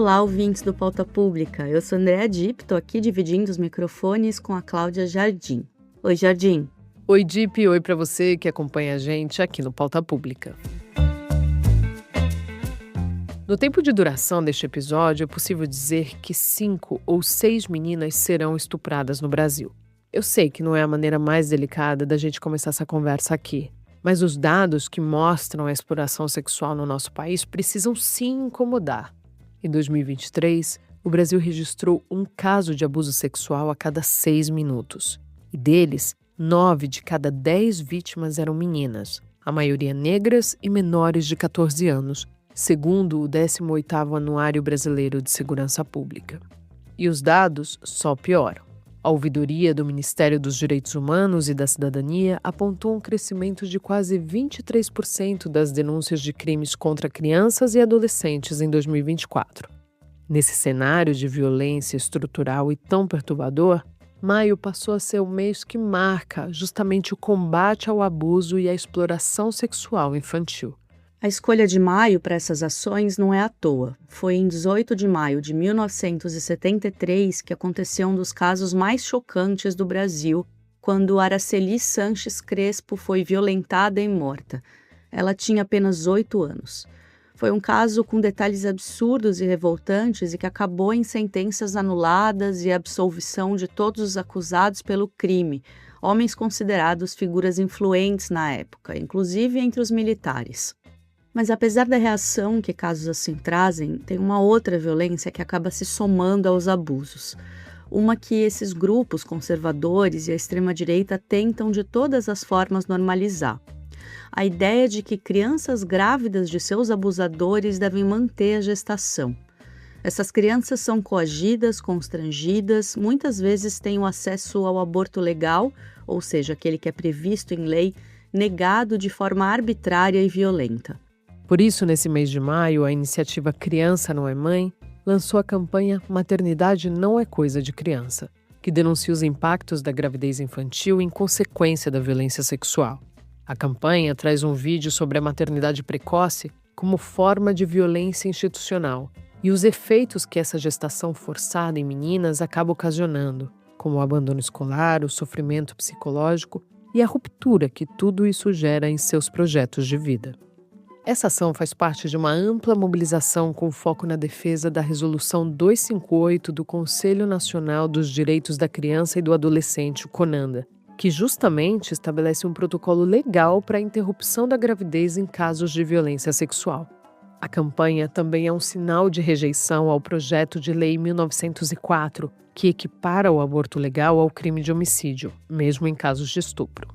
Olá, ouvintes do Pauta Pública. Eu sou Andréa Dipp, estou aqui dividindo os microfones com a Cláudia Jardim. Oi, Jardim. Oi, Dipp. Oi para você que acompanha a gente aqui no Pauta Pública. No tempo de duração deste episódio, é possível dizer que 5 ou 6 meninas serão estupradas no Brasil. Eu sei que não é a maneira mais delicada da gente começar essa conversa aqui, mas os dados que mostram a exploração sexual no nosso país precisam sim incomodar. Em 2023, o Brasil registrou um caso de abuso sexual a cada 6 minutos. E deles, 9 de cada 10 vítimas eram meninas, a maioria negras e menores de 14 anos, segundo o 18º Anuário Brasileiro de Segurança Pública. E os dados só pioram. A ouvidoria do Ministério dos Direitos Humanos e da Cidadania apontou um crescimento de quase 23% das denúncias de crimes contra crianças e adolescentes em 2024. Nesse cenário de violência estrutural e tão perturbador, maio passou a ser o mês que marca justamente o combate ao abuso e à exploração sexual infantil. A escolha de maio para essas ações não é à toa. Foi em 18 de maio de 1973 que aconteceu um dos casos mais chocantes do Brasil, quando Araceli Sanches Crespo foi violentada e morta. Ela tinha apenas 8 anos. Foi um caso com detalhes absurdos e revoltantes e que acabou em sentenças anuladas e absolvição de todos os acusados pelo crime, homens considerados figuras influentes na época, inclusive entre os militares. Mas apesar da reação que casos assim trazem, tem uma outra violência que acaba se somando aos abusos. Uma que esses grupos conservadores e a extrema-direita tentam de todas as formas normalizar. A ideia de que crianças grávidas de seus abusadores devem manter a gestação. Essas crianças são coagidas, constrangidas, muitas vezes têm o acesso ao aborto legal, ou seja, aquele que é previsto em lei, negado de forma arbitrária e violenta. Por isso, nesse mês de maio, a iniciativa Criança Não é Mãe lançou a campanha Maternidade Não é Coisa de Criança, que denuncia os impactos da gravidez infantil em consequência da violência sexual. A campanha traz um vídeo sobre a maternidade precoce como forma de violência institucional e os efeitos que essa gestação forçada em meninas acaba ocasionando, como o abandono escolar, o sofrimento psicológico e a ruptura que tudo isso gera em seus projetos de vida. Essa ação faz parte de uma ampla mobilização com foco na defesa da Resolução 258 do Conselho Nacional dos Direitos da Criança e do Adolescente, o CONANDA, que justamente estabelece um protocolo legal para a interrupção da gravidez em casos de violência sexual. A campanha também é um sinal de rejeição ao projeto de lei 1904, que equipara o aborto legal ao crime de homicídio, mesmo em casos de estupro.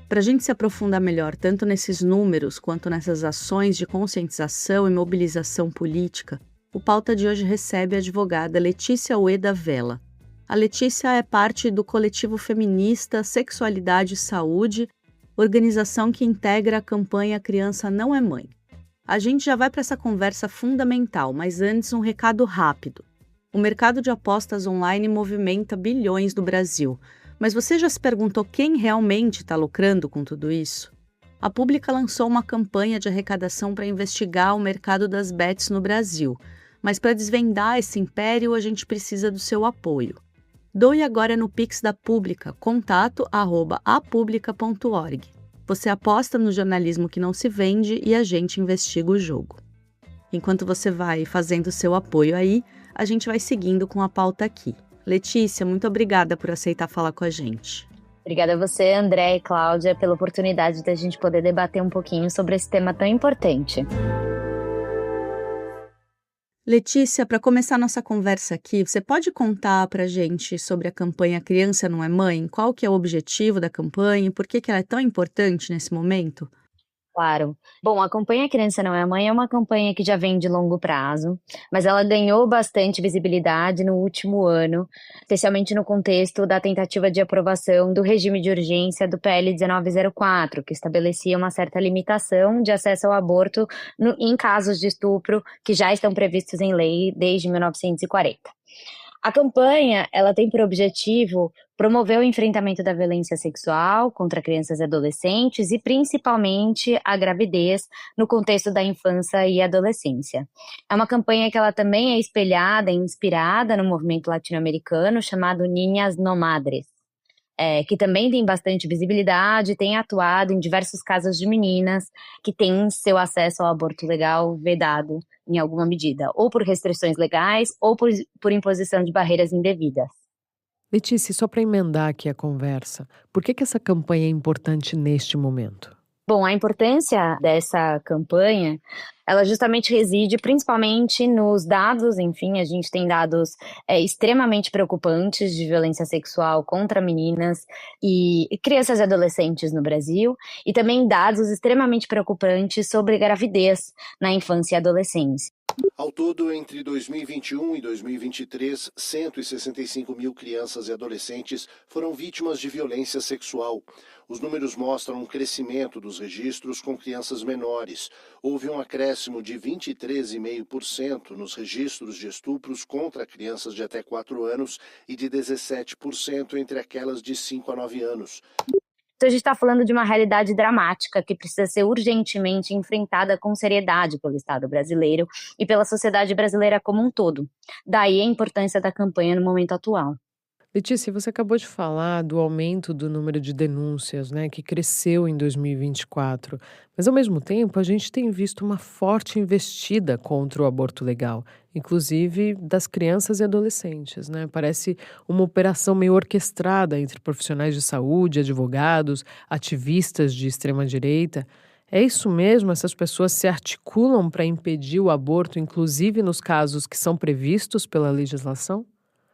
Para a gente se aprofundar melhor tanto nesses números quanto nessas ações de conscientização e mobilização política, o Pauta de hoje recebe a advogada Letícia Ueda Vela. A Letícia é parte do coletivo feminista Sexualidade e Saúde, organização que integra a campanha Criança Não é Mãe. A gente já vai para essa conversa fundamental, mas antes um recado rápido. O mercado de apostas online movimenta bilhões no Brasil. Mas você já se perguntou quem realmente está lucrando com tudo isso? A Pública lançou uma campanha de arrecadação para investigar o mercado das bets no Brasil. Mas para desvendar esse império, a gente precisa do seu apoio. Doe agora no Pix da Pública, contato@apublica.org. Você aposta no jornalismo que não se vende e a gente investiga o jogo. Enquanto você vai fazendo o seu apoio aí, a gente vai seguindo com a pauta aqui. Letícia, muito obrigada por aceitar falar com a gente. Obrigada a você, André e Cláudia, pela oportunidade de a gente poder debater um pouquinho sobre esse tema tão importante. Letícia, para começar nossa conversa aqui, você pode contar para a gente sobre a campanha Criança Não é Mãe? Qual que é o objetivo da campanha e por que ela é tão importante nesse momento? Claro. Bom, a campanha Criança Não é Mãe é uma campanha que já vem de longo prazo, mas ela ganhou bastante visibilidade no último ano, especialmente no contexto da tentativa de aprovação do regime de urgência do PL 1904, que estabelecia uma certa limitação de acesso ao aborto em casos de estupro que já estão previstos em lei desde 1940. A campanha, ela tem por objetivo promover o enfrentamento da violência sexual contra crianças e adolescentes e principalmente a gravidez no contexto da infância e adolescência. É uma campanha que ela também é espelhada e inspirada no movimento latino-americano chamado Niñas No Madres, que também tem bastante visibilidade, tem atuado em diversos casos de meninas que têm seu acesso ao aborto legal vedado em alguma medida, ou por restrições legais, ou por imposição de barreiras indevidas. Letícia, só para emendar aqui a conversa, por que essa campanha é importante neste momento? Bom, a importância dessa campanha, ela justamente reside principalmente nos dados, enfim, a gente tem dados extremamente preocupantes de violência sexual contra meninas e crianças e adolescentes no Brasil, e também dados extremamente preocupantes sobre gravidez na infância e adolescência. Ao todo, entre 2021 e 2023, 165 mil crianças e adolescentes foram vítimas de violência sexual. Os números mostram um crescimento dos registros com crianças menores. Houve um acréscimo de 23,5% nos registros de estupros contra crianças de até 4 anos e de 17% entre aquelas de 5 a 9 anos. Então a gente está falando de uma realidade dramática que precisa ser urgentemente enfrentada com seriedade pelo Estado brasileiro e pela sociedade brasileira como um todo. Daí a importância da campanha no momento atual. Letícia, você acabou de falar do aumento do número de denúncias, né, que cresceu em 2024. Mas, ao mesmo tempo, a gente tem visto uma forte investida contra o aborto legal, inclusive das crianças e adolescentes, né? Parece uma operação meio orquestrada entre profissionais de saúde, advogados, ativistas de extrema-direita. É isso mesmo? Essas pessoas se articulam para impedir o aborto, inclusive nos casos que são previstos pela legislação?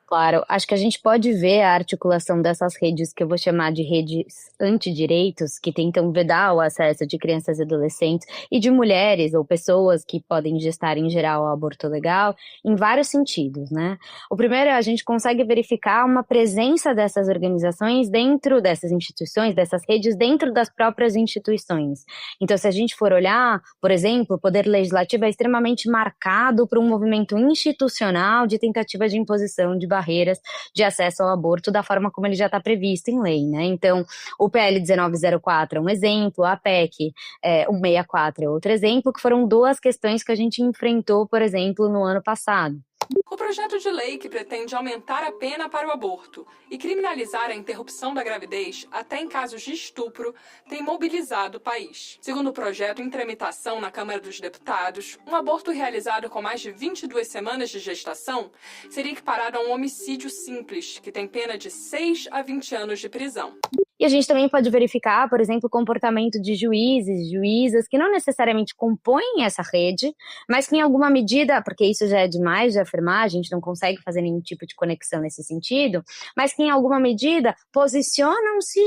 Claro, acho que a gente pode ver a articulação dessas redes que eu vou chamar de redes antidireitos, que tentam vedar o acesso de crianças e adolescentes e de mulheres ou pessoas que podem gestar em geral o aborto legal, em vários sentidos, né? O primeiro é a gente consegue verificar uma presença dessas organizações dentro dessas instituições, dessas redes dentro das próprias instituições. Então, se a gente for olhar, por exemplo, o Poder Legislativo é extremamente marcado por um movimento institucional de tentativa de imposição de barreiras de acesso ao aborto da forma como ele já está previsto em lei, né? Então, o PL 1904 é um exemplo, a PEC 164 é outro exemplo, que foram duas questões que a gente enfrentou, por exemplo, no ano passado. O projeto de lei que pretende aumentar a pena para o aborto e criminalizar a interrupção da gravidez até em casos de estupro tem mobilizado o país. Segundo o projeto em tramitação na Câmara dos Deputados, um aborto realizado com mais de 22 semanas de gestação seria equiparado a um homicídio simples, que tem pena de 6 a 20 anos de prisão. E a gente também pode verificar, por exemplo, o comportamento de juízes, juízas, que não necessariamente compõem essa rede, mas que em alguma medida, porque isso já é demais de afirmar, a gente não consegue fazer nenhum tipo de conexão nesse sentido, mas que em alguma medida posicionam-se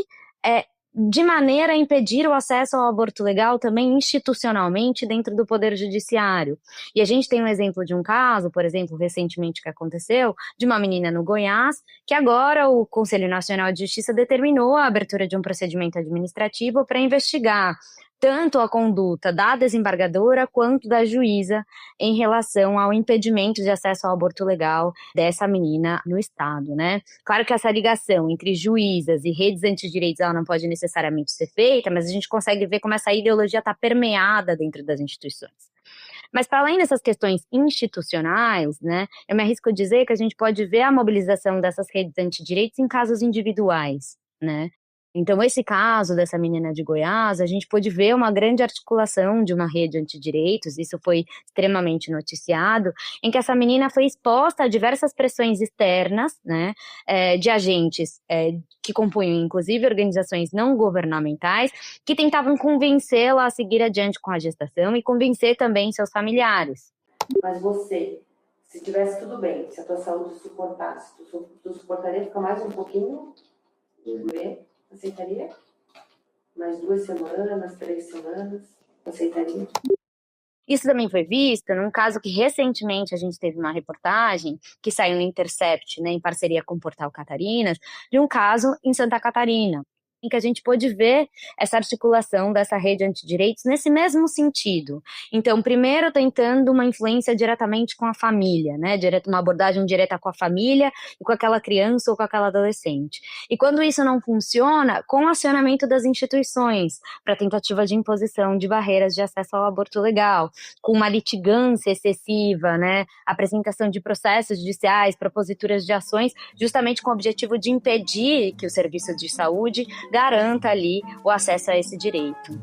de maneira a impedir o acesso ao aborto legal também institucionalmente dentro do Poder Judiciário. E a gente tem um exemplo de um caso, por exemplo, recentemente que aconteceu, de uma menina no Goiás, que agora o Conselho Nacional de Justiça determinou a abertura de um procedimento administrativo para investigar tanto a conduta da desembargadora quanto da juíza em relação ao impedimento de acesso ao aborto legal dessa menina no estado, né? Claro que essa ligação entre juízas e redes antidireitos ela não pode necessariamente ser feita, mas a gente consegue ver como essa ideologia está permeada dentro das instituições. Mas para além dessas questões institucionais, né, eu me arrisco a dizer que a gente pode ver a mobilização dessas redes antidireitos em casos individuais, né? Então, esse caso dessa menina de Goiás, a gente pôde ver uma grande articulação de uma rede antidireitos, isso foi extremamente noticiado, em que essa menina foi exposta a diversas pressões externas, né, de agentes que compunham, inclusive, organizações não governamentais, que tentavam convencê-la a seguir adiante com a gestação e convencer também seus familiares. Mas você, se tivesse tudo bem, se a tua saúde suportasse, tu suportaria ficar mais um pouquinho de bebê? Aceitaria? Mais 2 semanas, 3 semanas? Aceitaria? Isso também foi visto num caso que recentemente a gente teve uma reportagem que saiu no Intercept, né, em parceria com o portal Catarinas, de um caso em Santa Catarina, em que a gente pôde ver essa articulação dessa rede antidireitos nesse mesmo sentido. Então, primeiro tentando uma influência diretamente com a família, né? Uma abordagem direta com a família e com aquela criança ou com aquela adolescente. E quando isso não funciona, com o acionamento das instituições para tentativa de imposição de barreiras de acesso ao aborto legal, com uma litigância excessiva, né? Apresentação de processos judiciais, proposituras de ações, justamente com o objetivo de impedir que o serviço de saúde garanta ali o acesso a esse direito.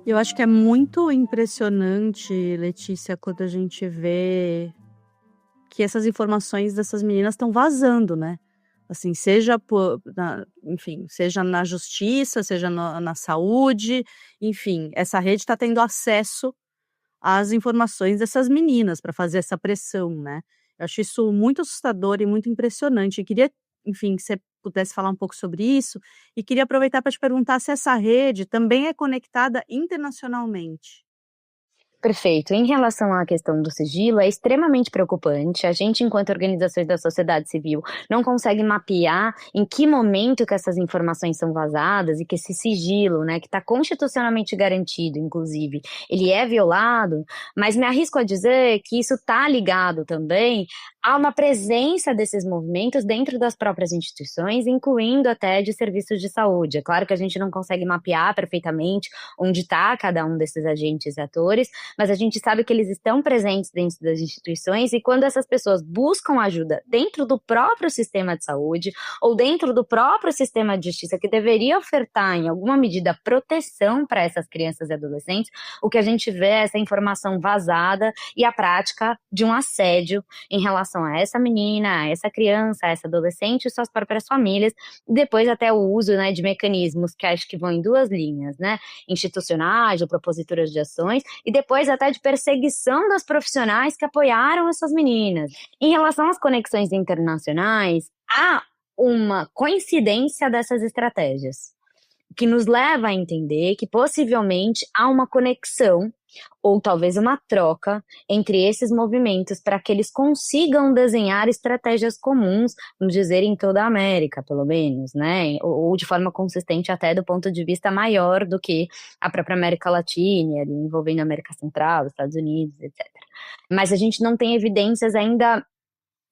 Eu acho que é muito impressionante, Letícia, quando a gente vê que essas informações dessas meninas estão vazando, né? Assim, seja seja na justiça, seja na saúde, enfim, essa rede está tendo acesso às informações dessas meninas para fazer essa pressão, né? Eu acho isso muito assustador e muito impressionante. Eu queria, enfim, que você pudesse falar um pouco sobre isso e queria aproveitar para te perguntar se essa rede também é conectada internacionalmente. Perfeito. Em relação à questão do sigilo, é extremamente preocupante. A gente, enquanto organizações da sociedade civil, não consegue mapear em que momento que essas informações são vazadas e que esse sigilo, né, que está constitucionalmente garantido, inclusive, ele é violado, mas me arrisco a dizer que isso está ligado também a uma presença desses movimentos dentro das próprias instituições, incluindo até de serviços de saúde. É claro que a gente não consegue mapear perfeitamente onde está cada um desses agentes e atores, mas a gente sabe que eles estão presentes dentro das instituições e quando essas pessoas buscam ajuda dentro do próprio sistema de saúde ou dentro do próprio sistema de justiça que deveria ofertar em alguma medida proteção para essas crianças e adolescentes, o que a gente vê é essa informação vazada e a prática de um assédio em relação a essa menina, a essa criança, a essa adolescente e suas próprias famílias, e depois até o uso, né, de mecanismos que acho que vão em duas linhas, né, institucionais ou proposituras de ações, e depois até de perseguição dos profissionais que apoiaram essas meninas. Em relação às conexões internacionais, há uma coincidência dessas estratégias, que nos leva a entender que possivelmente há uma conexão ou talvez uma troca entre esses movimentos para que eles consigam desenhar estratégias comuns, vamos dizer, em toda a América, pelo menos, né? Ou de forma consistente até do ponto de vista maior do que a própria América Latina, ali, envolvendo a América Central, Estados Unidos, etc. Mas a gente não tem evidências ainda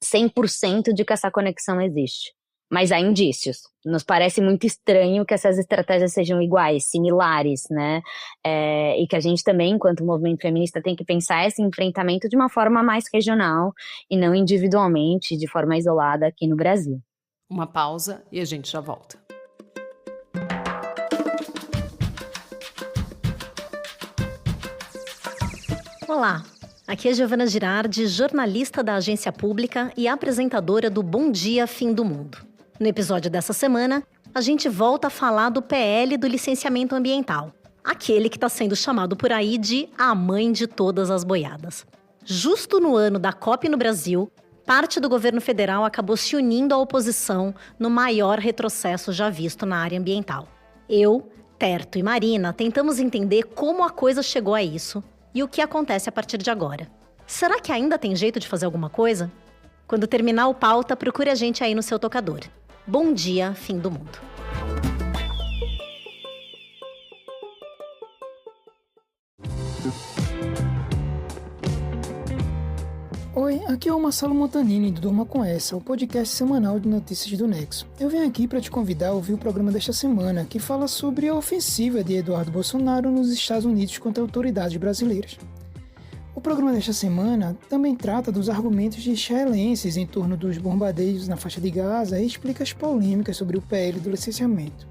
100% de que essa conexão existe. Mas há indícios. Nos parece muito estranho que essas estratégias sejam iguais, similares, né? E que a gente também, enquanto movimento feminista, tem que pensar esse enfrentamento de uma forma mais regional e não individualmente, de forma isolada aqui no Brasil. Uma pausa e a gente já volta. Olá, aqui é Giovana Girardi, jornalista da Agência Pública e apresentadora do Bom Dia, Fim do Mundo. No episódio dessa semana, a gente volta a falar do PL do licenciamento ambiental, aquele que está sendo chamado por aí de a mãe de todas as boiadas. Justo no ano da COP no Brasil, parte do governo federal acabou se unindo à oposição no maior retrocesso já visto na área ambiental. Eu, Terto e Marina tentamos entender como a coisa chegou a isso e o que acontece a partir de agora. Será que ainda tem jeito de fazer alguma coisa? Quando terminar o Pauta, procure a gente aí no seu tocador. Bom dia, fim do mundo. Oi, aqui é o Marcelo Montanini do Durma Com Essa, o podcast semanal de notícias do Nexo. Eu venho aqui para te convidar a ouvir o programa desta semana, que fala sobre a ofensiva de Eduardo Bolsonaro nos Estados Unidos contra autoridades brasileiras. O programa desta semana também trata dos argumentos de israelenses em torno dos bombardeios na faixa de Gaza e explica as polêmicas sobre o PL do licenciamento.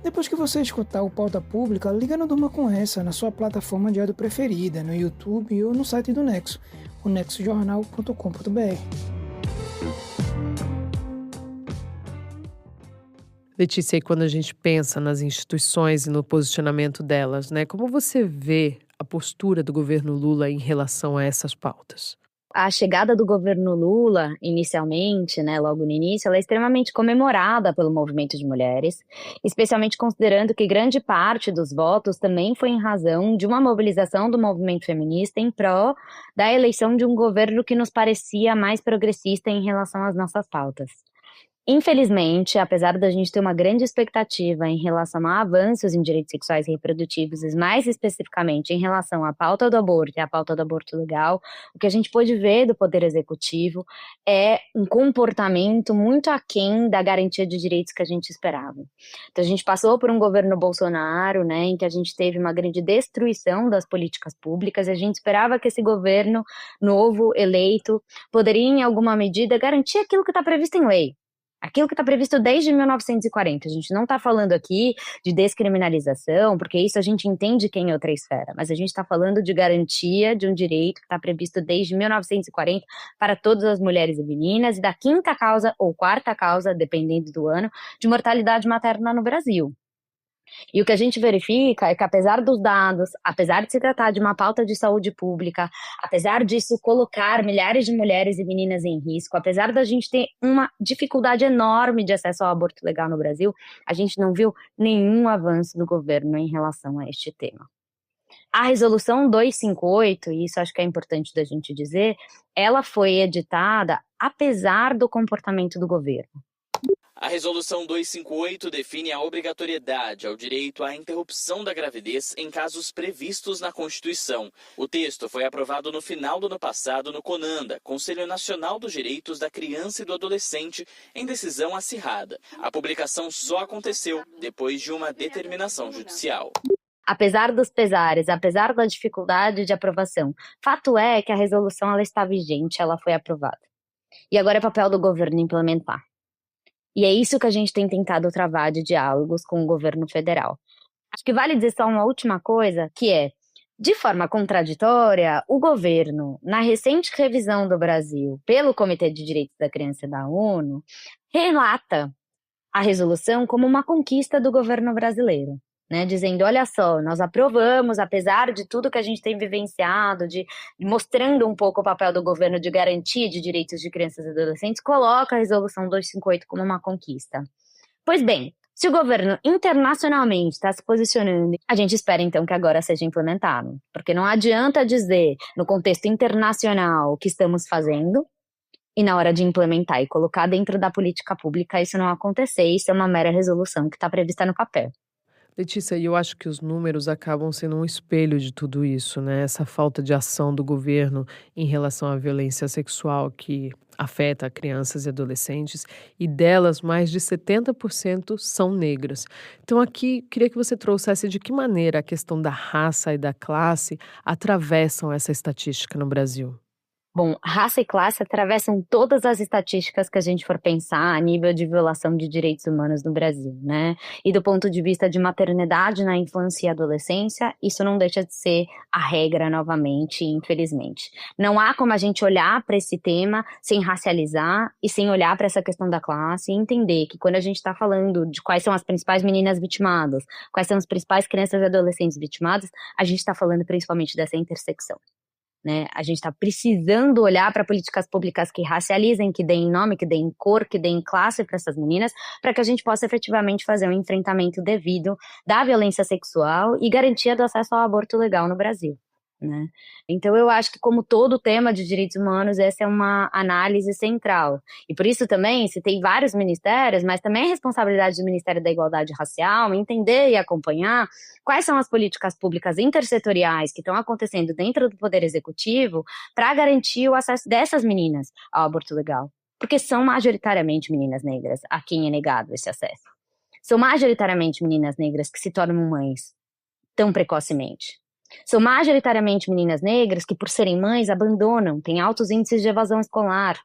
Depois que você escutar o Pauta Pública, liga no Durma Com Essa na sua plataforma de áudio preferida, no YouTube ou no site do Nexo, o nexojornal.com.br. Letícia, e quando a gente pensa nas instituições e no posicionamento delas, né, como você vê a postura do governo Lula em relação a essas pautas? A chegada do governo Lula, inicialmente, né, logo no início, ela é extremamente comemorada pelo movimento de mulheres, especialmente considerando que grande parte dos votos também foi em razão de uma mobilização do movimento feminista em pró da eleição de um governo que nos parecia mais progressista em relação às nossas pautas. Infelizmente, apesar da gente ter uma grande expectativa em relação a avanços em direitos sexuais e reprodutivos, e mais especificamente em relação à pauta do aborto e à pauta do aborto legal, o que a gente pôde ver do Poder Executivo é um comportamento muito aquém da garantia de direitos que a gente esperava. Então, a gente passou por um governo Bolsonaro, né, em que a gente teve uma grande destruição das políticas públicas, e a gente esperava que esse governo novo, eleito, poderia, em alguma medida, garantir aquilo que está previsto em lei. Aquilo que está previsto desde 1940. A gente não está falando aqui de descriminalização, porque isso a gente entende que é em outra esfera, mas a gente está falando de garantia de um direito que está previsto desde 1940 para todas as mulheres e meninas, e da 5ª causa ou 4ª causa, dependendo do ano, de mortalidade materna no Brasil. E o que a gente verifica é que, apesar dos dados, apesar de se tratar de uma pauta de saúde pública, apesar disso colocar milhares de mulheres e meninas em risco, apesar da gente ter uma dificuldade enorme de acesso ao aborto legal no Brasil, a gente não viu nenhum avanço do governo em relação a este tema. A resolução 258, e isso acho que é importante da gente dizer, ela foi editada apesar do comportamento do governo. A Resolução 258 define a obrigatoriedade ao direito à interrupção da gravidez em casos previstos na Constituição. O texto foi aprovado no final do ano passado no CONANDA, Conselho Nacional dos Direitos da Criança e do Adolescente, em decisão acirrada. A publicação só aconteceu depois de uma determinação judicial. Apesar dos pesares, apesar da dificuldade de aprovação, fato é que a resolução ela está vigente, ela foi aprovada. E agora é papel do governo implementar. E é isso que a gente tem tentado travar de diálogos com o governo federal. Acho que vale dizer só uma última coisa, que é, de forma contraditória, o governo, na recente revisão do Brasil pelo Comitê de Direitos da Criança da ONU, relata a resolução como uma conquista do governo brasileiro. Né, dizendo, olha só, nós aprovamos, apesar de tudo que a gente tem vivenciado, mostrando um pouco o papel do governo de garantia de direitos de crianças e adolescentes, coloca a Resolução 258 como uma conquista. Pois bem, se o governo internacionalmente está se posicionando, a gente espera então que agora seja implementado, porque não adianta dizer, no contexto internacional, o que estamos fazendo, e na hora de implementar e colocar dentro da política pública, isso não acontecer, isso é uma mera resolução que está prevista no papel. Letícia, e eu acho que os números acabam sendo um espelho de tudo isso, né? Essa falta de ação do governo em relação à violência sexual que afeta crianças e adolescentes, e delas mais de 70% são negras. Então aqui, queria que você trouxesse de que maneira a questão da raça e da classe atravessam essa estatística no Brasil. Bom, raça e classe atravessam todas as estatísticas que a gente for pensar a nível de violação de direitos humanos no Brasil, né? E do ponto de vista de maternidade na infância e adolescência, isso não deixa de ser a regra novamente, infelizmente. Não há como a gente olhar para esse tema sem racializar e sem olhar para essa questão da classe e entender que quando a gente está falando de quais são as principais meninas vitimadas, quais são as principais crianças e adolescentes vitimadas, a gente está falando principalmente dessa intersecção. Né? A gente está precisando olhar para políticas públicas que racializem, que deem nome, que deem cor, que deem classe para essas meninas, para que a gente possa efetivamente fazer um enfrentamento devido da violência sexual e garantia do acesso ao aborto legal no Brasil. Né? Então eu acho que, como todo tema de direitos humanos, essa é uma análise central, e por isso também se tem vários ministérios, mas também é responsabilidade do Ministério da Igualdade Racial entender e acompanhar quais são as políticas públicas intersetoriais que estão acontecendo dentro do Poder Executivo para garantir o acesso dessas meninas ao aborto legal, porque são majoritariamente meninas negras a quem é negado esse acesso, são majoritariamente meninas negras que se tornam mães tão precocemente. São majoritariamente meninas negras que, por serem mães, abandonam, têm altos índices de evasão escolar,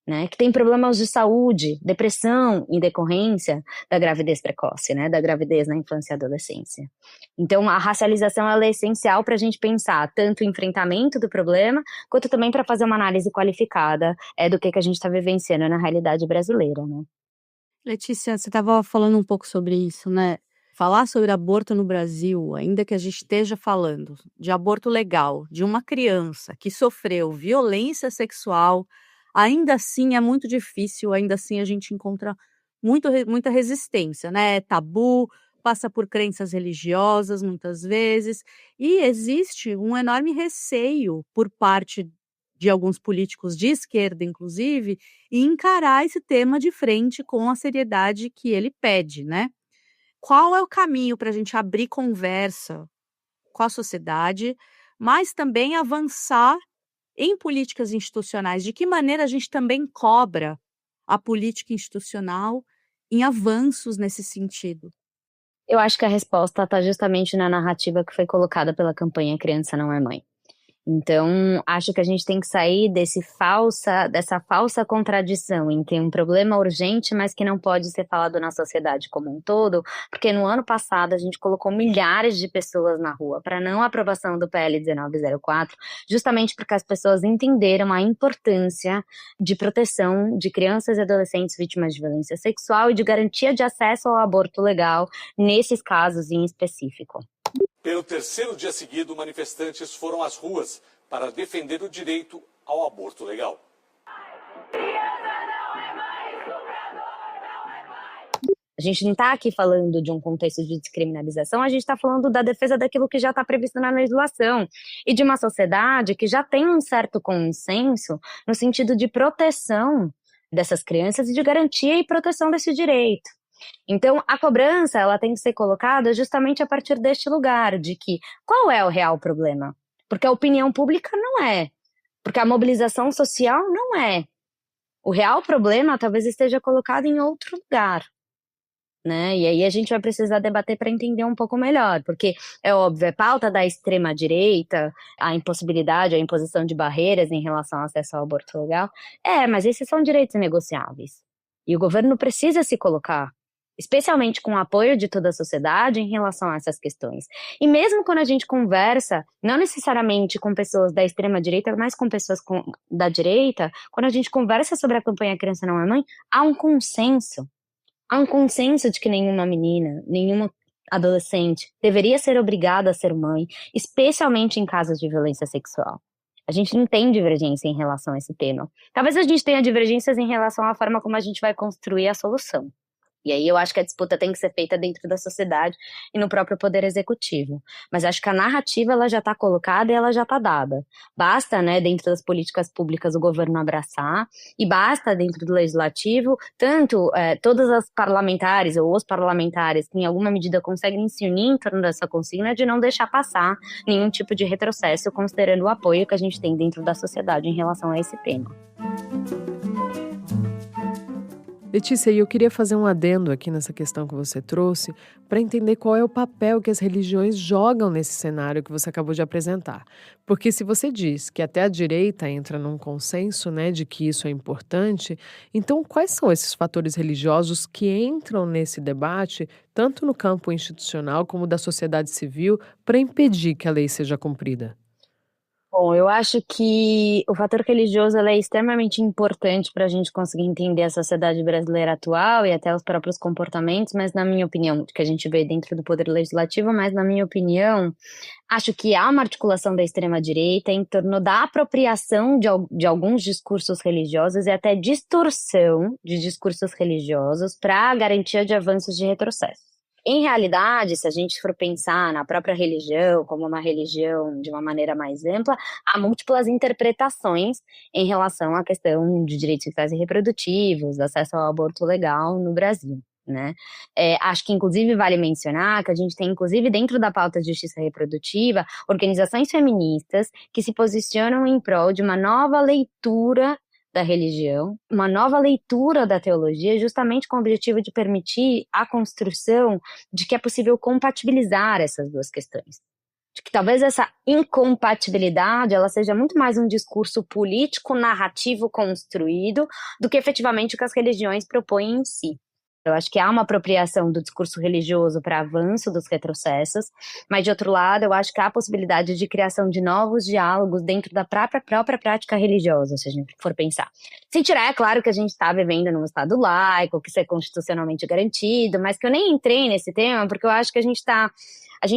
né, que têm problemas de saúde, depressão em decorrência da gravidez precoce, né, da gravidez na infância e adolescência. Então, a racialização ela é essencial para a gente pensar tanto o enfrentamento do problema, quanto também para fazer uma análise qualificada do que a gente está vivenciando na realidade brasileira. Né? Letícia, você estava falando um pouco sobre isso, né? Falar sobre aborto no Brasil, ainda que a gente esteja falando de aborto legal, de uma criança que sofreu violência sexual, ainda assim é muito difícil, ainda assim a gente encontra muita resistência, né? É tabu, passa por crenças religiosas muitas vezes, e existe um enorme receio por parte de alguns políticos de esquerda, inclusive, e encarar esse tema de frente com a seriedade que ele pede, né? Qual é o caminho para a gente abrir conversa com a sociedade, mas também avançar em políticas institucionais? De que maneira a gente também cobra a política institucional em avanços nesse sentido? Eu acho que a resposta está justamente na narrativa que foi colocada pela campanha Criança Não É Mãe. Então, acho que a gente tem que sair dessa falsa contradição em ter um problema urgente, mas que não pode ser falado na sociedade como um todo, porque no ano passado a gente colocou milhares de pessoas na rua para não aprovação do PL 1904, justamente porque as pessoas entenderam a importância de proteção de crianças e adolescentes vítimas de violência sexual e de garantia de acesso ao aborto legal nesses casos em específico. Pelo terceiro dia seguido, manifestantes foram às ruas para defender o direito ao aborto legal. A gente não está aqui falando de um contexto de descriminalização, a gente está falando da defesa daquilo que já está previsto na legislação e de uma sociedade que já tem um certo consenso no sentido de proteção dessas crianças e de garantia e proteção desse direito. Então, a cobrança ela tem que ser colocada justamente a partir deste lugar, de que qual é o real problema? Porque a opinião pública não é, porque a mobilização social não é. O real problema talvez esteja colocado em outro lugar, né? E aí a gente vai precisar debater para entender um pouco melhor, porque é óbvio, é pauta da extrema-direita, a impossibilidade, a imposição de barreiras em relação ao acesso ao aborto legal, mas esses são direitos negociáveis. E o governo precisa se colocar, especialmente com o apoio de toda a sociedade em relação a essas questões. E mesmo quando a gente conversa, não necessariamente com pessoas da extrema-direita, mas com pessoas da direita, quando a gente conversa sobre a campanha Criança Não É Mãe, há um consenso. Há um consenso de que nenhuma menina, nenhuma adolescente deveria ser obrigada a ser mãe, especialmente em casos de violência sexual. A gente não tem divergência em relação a esse tema. Talvez a gente tenha divergências em relação à forma como a gente vai construir a solução. E aí eu acho que a disputa tem que ser feita dentro da sociedade e no próprio poder executivo. Mas acho que a narrativa ela já está colocada e ela já está dada. Basta, né, dentro das políticas públicas o governo abraçar e basta dentro do legislativo, tanto todas as parlamentares ou os parlamentares que em alguma medida conseguem se unir em torno dessa consigna de não deixar passar nenhum tipo de retrocesso, considerando o apoio que a gente tem dentro da sociedade em relação a esse tema. Letícia, eu queria fazer um adendo aqui nessa questão que você trouxe para entender qual é o papel que as religiões jogam nesse cenário que você acabou de apresentar. Porque se você diz que até a direita entra num consenso, né, de que isso é importante, então quais são esses fatores religiosos que entram nesse debate, tanto no campo institucional como da sociedade civil, para impedir que a lei seja cumprida? Bom, eu acho que o fator religioso é extremamente importante para a gente conseguir entender a sociedade brasileira atual e até os próprios comportamentos, mas na minha opinião, que a gente vê dentro do poder legislativo, mas na minha opinião, acho que há uma articulação da extrema-direita em torno da apropriação de alguns discursos religiosos e até distorção de discursos religiosos para a garantia de avanços de retrocesso. Em realidade, se a gente for pensar na própria religião como uma religião de uma maneira mais ampla, há múltiplas interpretações em relação à questão de direitos sexuais e reprodutivos, acesso ao aborto legal no Brasil, né? Acho que inclusive vale mencionar que a gente tem inclusive dentro da pauta de justiça reprodutiva organizações feministas que se posicionam em prol de uma nova leitura da religião, uma nova leitura da teologia, justamente com o objetivo de permitir a construção de que é possível compatibilizar essas duas questões. De que talvez essa incompatibilidade ela seja muito mais um discurso político, narrativo construído, do que efetivamente o que as religiões propõem em si. Eu acho que há uma apropriação do discurso religioso para avanço dos retrocessos, mas de outro lado eu acho que há a possibilidade de criação de novos diálogos dentro da própria prática religiosa, se a gente for pensar. Sem tirar, é claro que a gente está vivendo num estado laico, que isso é constitucionalmente garantido, mas que eu nem entrei nesse tema porque eu acho que a gente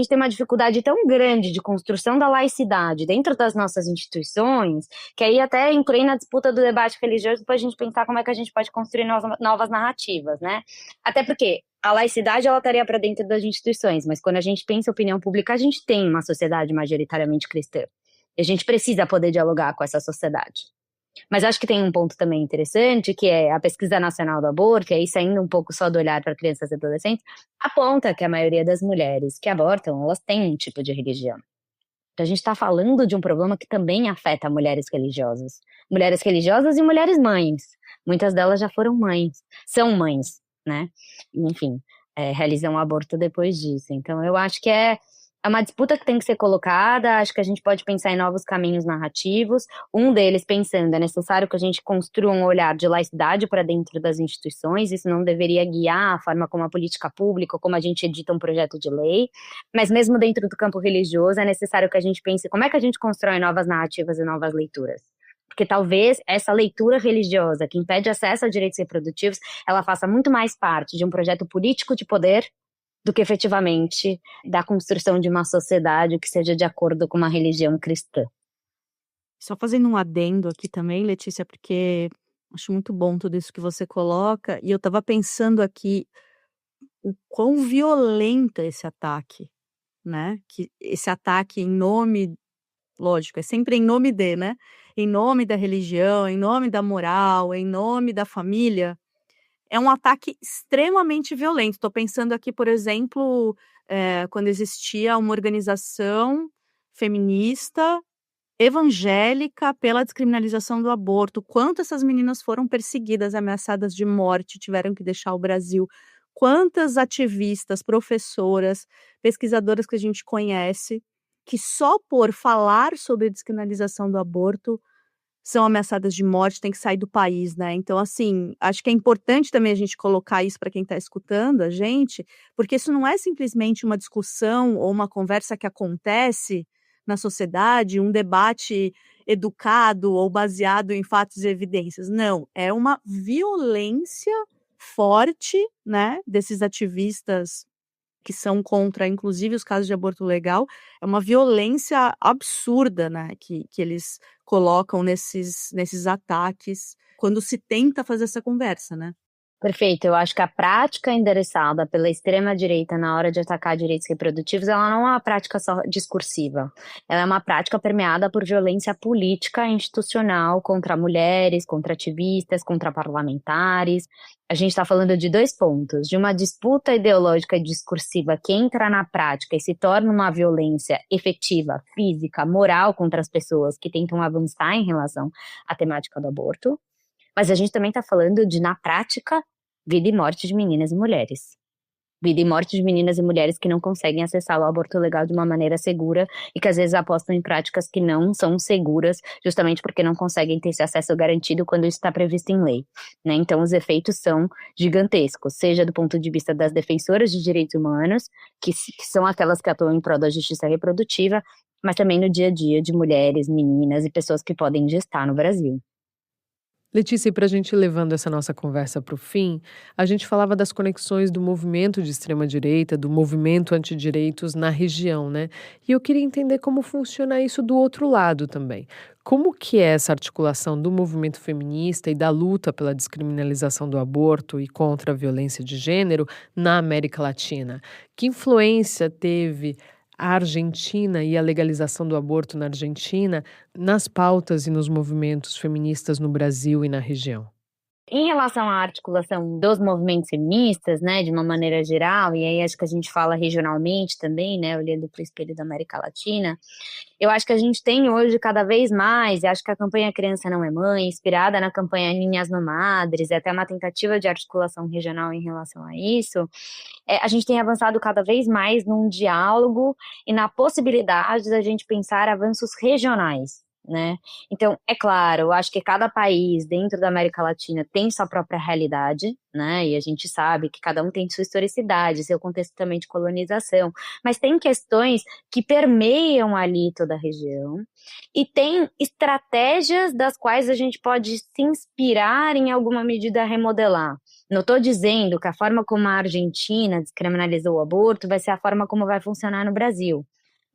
tem uma dificuldade tão grande de construção da laicidade dentro das nossas instituições, que aí até entrei na disputa do debate religioso para a gente pensar como é que a gente pode construir novas narrativas, né? Até porque a laicidade ela estaria para dentro das instituições, mas quando a gente pensa em opinião pública, a gente tem uma sociedade majoritariamente cristã. E a gente precisa poder dialogar com essa sociedade. Mas acho que tem um ponto também interessante, que é a Pesquisa Nacional do Aborto, e aí saindo um pouco só do olhar para crianças e adolescentes, aponta que a maioria das mulheres que abortam, elas têm um tipo de religião. Então a gente está falando de um problema que também afeta mulheres religiosas. Mulheres religiosas e mulheres mães. Muitas delas já foram mães, são mães, né? Enfim, realizam um aborto depois disso. Então eu acho que é uma disputa que tem que ser colocada, acho que a gente pode pensar em novos caminhos narrativos. Um deles, pensando, é necessário que a gente construa um olhar de laicidade para dentro das instituições, isso não deveria guiar a forma como a política pública, ou como a gente edita um projeto de lei, mas mesmo dentro do campo religioso é necessário que a gente pense como é que a gente constrói novas narrativas e novas leituras. Porque talvez essa leitura religiosa que impede acesso a direitos reprodutivos, ela faça muito mais parte de um projeto político de poder do que efetivamente da construção de uma sociedade que seja de acordo com uma religião cristã. Só fazendo um adendo aqui também, Letícia, porque acho muito bom tudo isso que você coloca, e eu estava pensando aqui o quão violento é esse ataque, né? Que esse ataque em nome, lógico, é sempre em nome de, né? Em nome da religião, em nome da moral, em nome da família. É um ataque extremamente violento. Estou pensando aqui, por exemplo, quando existia uma organização feminista evangélica pela descriminalização do aborto, quanto essas meninas foram perseguidas, ameaçadas de morte, tiveram que deixar o Brasil, quantas ativistas, professoras, pesquisadoras que a gente conhece, que só por falar sobre a descriminalização do aborto são ameaçadas de morte, tem que sair do país, né? Então, assim, acho que é importante também a gente colocar isso para quem está escutando a gente, porque isso não é simplesmente uma discussão ou uma conversa que acontece na sociedade, um debate educado ou baseado em fatos e evidências. Não, é uma violência forte, né, desses ativistas que são contra, inclusive, os casos de aborto legal, é uma violência absurda, né, que eles colocam nesses ataques, quando se tenta fazer essa conversa, né? Perfeito, eu acho que a prática endereçada pela extrema-direita na hora de atacar direitos reprodutivos, ela não é uma prática só discursiva, ela é uma prática permeada por violência política e institucional contra mulheres, contra ativistas, contra parlamentares. A gente está falando de 2 pontos, de uma disputa ideológica e discursiva que entra na prática e se torna uma violência efetiva, física, moral contra as pessoas que tentam avançar em relação à temática do aborto, mas a gente também está falando de, na prática, vida e morte de meninas e mulheres. Vida e morte de meninas e mulheres que não conseguem acessar o aborto legal de uma maneira segura e que às vezes apostam em práticas que não são seguras, justamente porque não conseguem ter esse acesso garantido quando isso está previsto em lei, né? Então os efeitos são gigantescos, seja do ponto de vista das defensoras de direitos humanos, que são aquelas que atuam em prol da justiça reprodutiva, mas também no dia a dia de mulheres, meninas e pessoas que podem gestar no Brasil. Letícia, e para a gente ir levando essa nossa conversa para o fim, a gente falava das conexões do movimento de extrema-direita, do movimento antidireitos na região, né? E eu queria entender como funciona isso do outro lado também. Como que é essa articulação do movimento feminista e da luta pela descriminalização do aborto e contra a violência de gênero na América Latina? Que influência teve a Argentina e a legalização do aborto na Argentina nas pautas e nos movimentos feministas no Brasil e na região? Em relação à articulação dos movimentos feministas, né, de uma maneira geral, e aí acho que a gente fala regionalmente também, né, olhando para o espelho da América Latina, eu acho que a gente tem hoje cada vez mais, e acho que a campanha Criança Não é Mãe, inspirada na campanha Niñas No Madres, e até uma tentativa de articulação regional em relação a isso, a gente tem avançado cada vez mais num diálogo e na possibilidade da gente pensar avanços regionais, né? Então, é claro, eu acho que cada país dentro da América Latina tem sua própria realidade, né? E a gente sabe que cada um tem sua historicidade, seu contexto também de colonização, mas tem questões que permeiam ali toda a região e tem estratégias das quais a gente pode se inspirar em alguma medida a remodelar. Não estou dizendo que a forma como a Argentina descriminalizou o aborto vai ser a forma como vai funcionar no Brasil.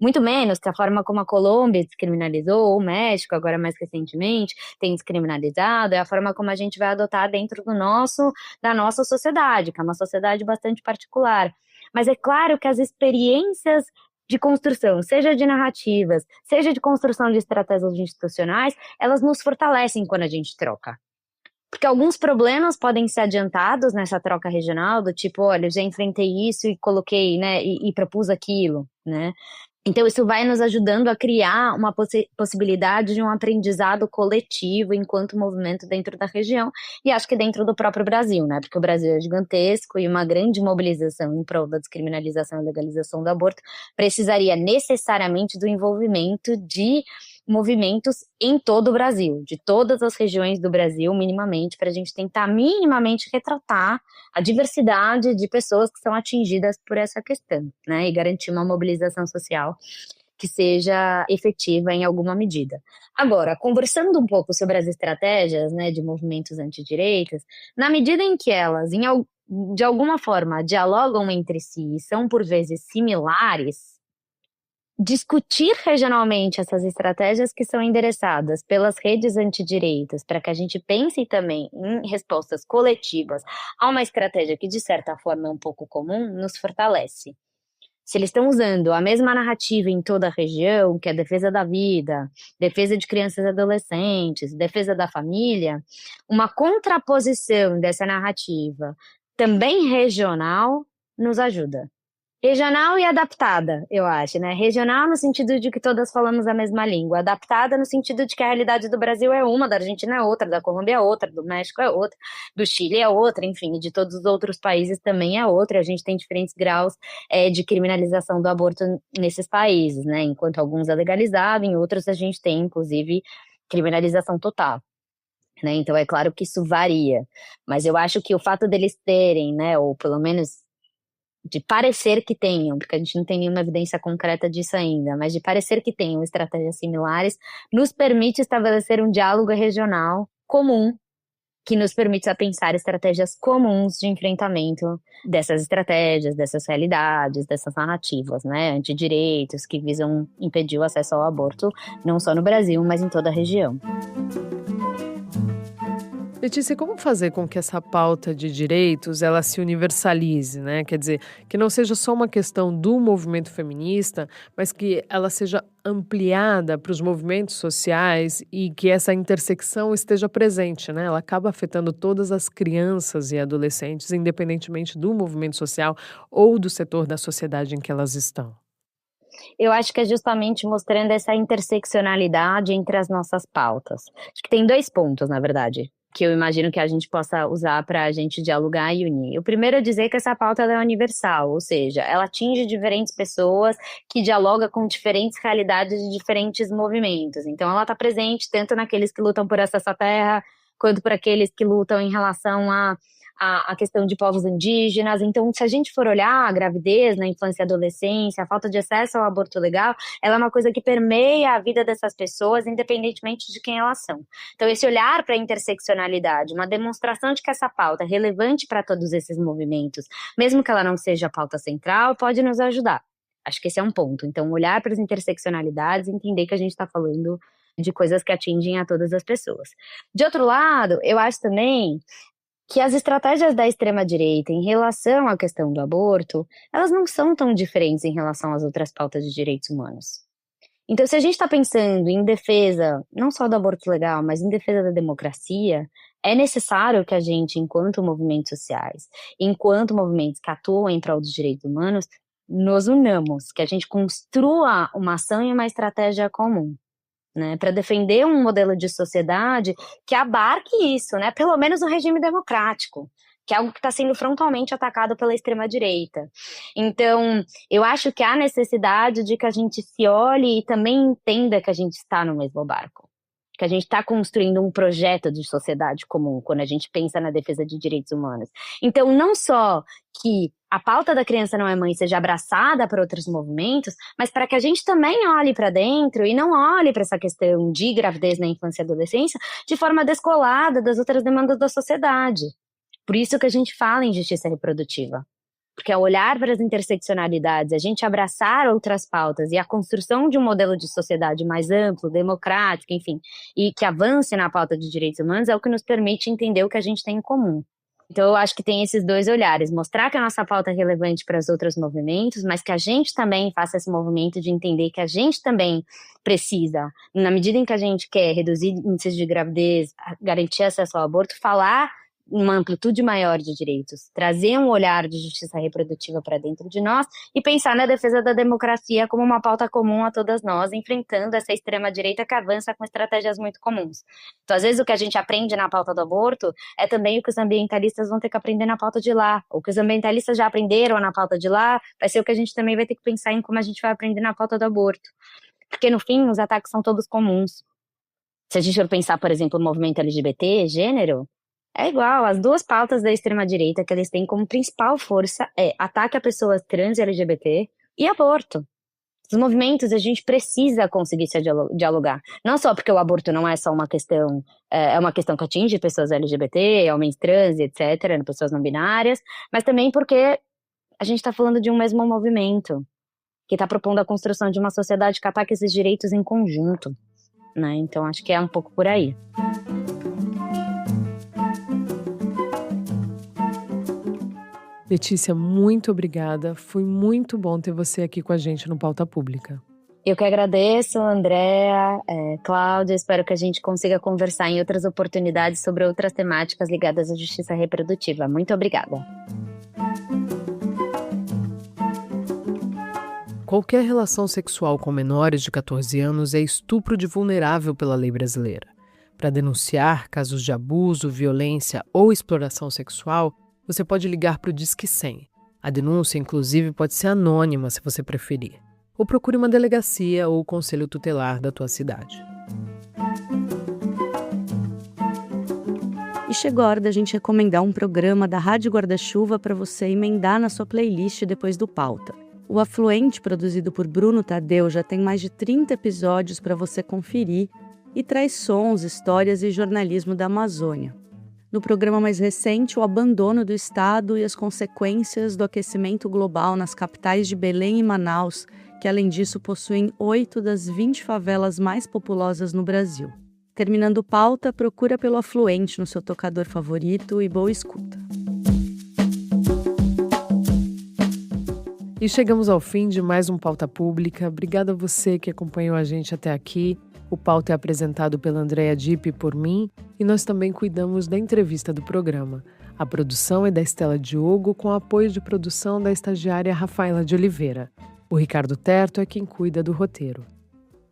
Muito menos que a forma como a Colômbia descriminalizou, ou o México, agora mais recentemente, tem descriminalizado, é a forma como a gente vai adotar dentro da nossa sociedade, que é uma sociedade bastante particular. Mas é claro que as experiências de construção, seja de narrativas, seja de construção de estratégias institucionais, elas nos fortalecem quando a gente troca. Porque alguns problemas podem ser adiantados nessa troca regional, do tipo, olha, eu já enfrentei isso e coloquei, né, e propus aquilo, né? Então, isso vai nos ajudando a criar uma possibilidade de um aprendizado coletivo enquanto movimento dentro da região, e acho que dentro do próprio Brasil, né? Porque o Brasil é gigantesco e uma grande mobilização em prol da descriminalização e legalização do aborto precisaria necessariamente do envolvimento de movimentos em todo o Brasil, de todas as regiões do Brasil, minimamente, para a gente tentar minimamente retratar a diversidade de pessoas que são atingidas por essa questão, né, e garantir uma mobilização social que seja efetiva em alguma medida. Agora, conversando um pouco sobre as estratégias, né, de movimentos antidireitas, na medida em que elas, de alguma forma, dialogam entre si e são, por vezes, similares, discutir regionalmente essas estratégias que são endereçadas pelas redes antidireitas, para que a gente pense também em respostas coletivas a uma estratégia que, de certa forma, é um pouco comum, nos fortalece. Se eles estão usando a mesma narrativa em toda a região, que é defesa da vida, defesa de crianças e adolescentes, defesa da família, uma contraposição dessa narrativa, também regional, nos ajuda. Regional e adaptada, eu acho, né? Regional no sentido de que todas falamos a mesma língua. Adaptada no sentido de que a realidade do Brasil é uma, da Argentina é outra, da Colômbia é outra, do México é outra, do Chile é outra, enfim, de todos os outros países também é outra. A gente tem diferentes graus de criminalização do aborto nesses países, né? Enquanto alguns é legalizado, em outros a gente tem, inclusive, criminalização total. Né? Então é claro que isso varia. Mas eu acho que o fato deles terem, né, ou pelo menos de parecer que tenham, porque a gente não tem nenhuma evidência concreta disso ainda, mas de parecer que tenham estratégias similares, nos permite estabelecer um diálogo regional comum, que nos permite pensar estratégias comuns de enfrentamento dessas estratégias, dessas realidades, dessas narrativas, né, antidireitos que visam impedir o acesso ao aborto, não só no Brasil, mas em toda a região. Letícia, como fazer com que essa pauta de direitos ela se universalize, né? Quer dizer, que não seja só uma questão do movimento feminista, mas que ela seja ampliada para os movimentos sociais e que essa intersecção esteja presente, né? Ela acaba afetando todas as crianças e adolescentes, independentemente do movimento social ou do setor da sociedade em que elas estão. Eu acho que é justamente mostrando essa interseccionalidade entre as nossas pautas. Acho que tem 2 pontos, na verdade, que eu imagino que a gente possa usar para a gente dialogar e unir. O primeiro é dizer que essa pauta é universal, ou seja, ela atinge diferentes pessoas que dialoga com diferentes realidades de diferentes movimentos. Então ela está presente tanto naqueles que lutam por acesso à terra, quanto por aqueles que lutam em relação a questão de povos indígenas. Então, se a gente for olhar a gravidez na infância e adolescência, a falta de acesso ao aborto legal, ela é uma coisa que permeia a vida dessas pessoas, independentemente de quem elas são. Então, esse olhar para a interseccionalidade, uma demonstração de que essa pauta é relevante para todos esses movimentos, mesmo que ela não seja a pauta central, pode nos ajudar. Acho que esse é um ponto. Então, olhar para as interseccionalidades e entender que a gente está falando de coisas que atingem a todas as pessoas. De outro lado, eu acho também que as estratégias da extrema-direita em relação à questão do aborto, elas não são tão diferentes em relação às outras pautas de direitos humanos. Então, se a gente está pensando em defesa, não só do aborto legal, mas em defesa da democracia, é necessário que a gente, enquanto movimentos sociais, enquanto movimentos que atuam em prol dos direitos humanos, nos unamos, que a gente construa uma ação e uma estratégia comum. Né, para defender um modelo de sociedade que abarque isso, né, pelo menos um regime democrático, que é algo que está sendo frontalmente atacado pela extrema-direita. Então, eu acho que há necessidade de que a gente se olhe e também entenda que a gente está no mesmo barco, que a gente está construindo um projeto de sociedade comum quando a gente pensa na defesa de direitos humanos. Então, não só que a pauta da criança não é mãe seja abraçada por outros movimentos, mas para que a gente também olhe para dentro e não olhe para essa questão de gravidez na infância e adolescência de forma descolada das outras demandas da sociedade. Por isso que a gente fala em justiça reprodutiva. Porque ao olhar para as interseccionalidades, a gente abraçar outras pautas e a construção de um modelo de sociedade mais amplo, democrático, enfim, e que avance na pauta de direitos humanos é o que nos permite entender o que a gente tem em comum. Então eu acho que tem esses dois olhares, mostrar que a nossa pauta é relevante para os outros movimentos, mas que a gente também faça esse movimento de entender que a gente também precisa, na medida em que a gente quer reduzir índices de gravidez, garantir acesso ao aborto, falar uma amplitude maior de direitos, trazer um olhar de justiça reprodutiva para dentro de nós e pensar na defesa da democracia como uma pauta comum a todas nós, enfrentando essa extrema-direita que avança com estratégias muito comuns. Então, às vezes, o que a gente aprende na pauta do aborto é também o que os ambientalistas vão ter que aprender na pauta de lá. O que os ambientalistas já aprenderam na pauta de lá vai ser o que a gente também vai ter que pensar em como a gente vai aprender na pauta do aborto. Porque, no fim, os ataques são todos comuns. Se a gente for pensar, por exemplo, o movimento LGBT, gênero, é igual, as duas pautas da extrema-direita que eles têm como principal força é ataque a pessoas trans e LGBT e aborto. Os movimentos, a gente precisa conseguir se dialogar. Não só porque o aborto não é só uma questão, é uma questão que atinge pessoas LGBT, homens trans, etc., pessoas não binárias, mas também porque a gente está falando de um mesmo movimento, que está propondo a construção de uma sociedade que ataca esses direitos em conjunto, né? Então, acho que é um pouco por aí. Letícia, muito obrigada. Foi muito bom ter você aqui com a gente no Pauta Pública. Eu que agradeço, Andréa, Cláudia. Espero que a gente consiga conversar em outras oportunidades sobre outras temáticas ligadas à justiça reprodutiva. Muito obrigada. Qualquer relação sexual com menores de 14 anos é estupro de vulnerável pela lei brasileira. Para denunciar casos de abuso, violência ou exploração sexual, você pode ligar para o Disque 100. A denúncia, inclusive, pode ser anônima, se você preferir. Ou procure uma delegacia ou o conselho tutelar da tua cidade. E chegou a hora da gente recomendar um programa da Rádio Guarda-Chuva para você emendar na sua playlist depois do Pauta. O Afluente, produzido por Bruno Tadeu, já tem mais de 30 episódios para você conferir e traz sons, histórias e jornalismo da Amazônia. No programa mais recente, o abandono do Estado e as consequências do aquecimento global nas capitais de Belém e Manaus, que além disso possuem 8 das 20 favelas mais populosas no Brasil. Terminando o Pauta, procura pelo Afluente no seu tocador favorito e boa escuta. E chegamos ao fim de mais um Pauta Pública. Obrigada a você que acompanhou a gente até aqui. O Pauta é apresentado pela Andréa Dipp e por mim, e nós também cuidamos da entrevista do programa. A produção é da Estela Diogo, com apoio de produção da estagiária Rafaela de Oliveira. O Ricardo Terto é quem cuida do roteiro.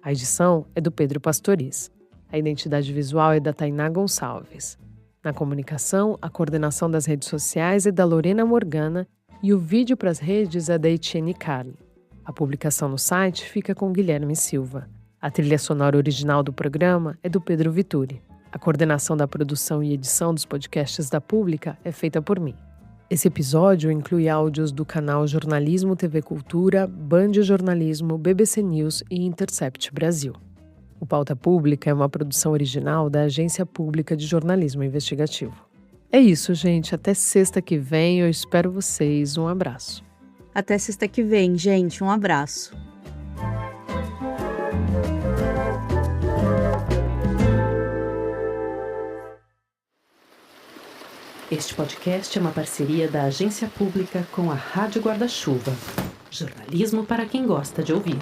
A edição é do Pedro Pastoriz. A identidade visual é da Tainá Gonçalves. Na comunicação, a coordenação das redes sociais é da Lorena Morgana e o vídeo para as redes é da Etienne Carli. A publicação no site fica com Guilherme Silva. A trilha sonora original do programa é do Pedro Vituri. A coordenação da produção e edição dos podcasts da Pública é feita por mim. Esse episódio inclui áudios do canal Jornalismo TV Cultura, Band Jornalismo, BBC News e Intercept Brasil. O Pauta Pública é uma produção original da Agência Pública de Jornalismo Investigativo. É isso, gente. Até sexta que vem. Eu espero vocês. Um abraço. Até sexta que vem, gente. Um abraço. Este podcast é uma parceria da Agência Pública com a Rádio Guarda-Chuva. Jornalismo para quem gosta de ouvir.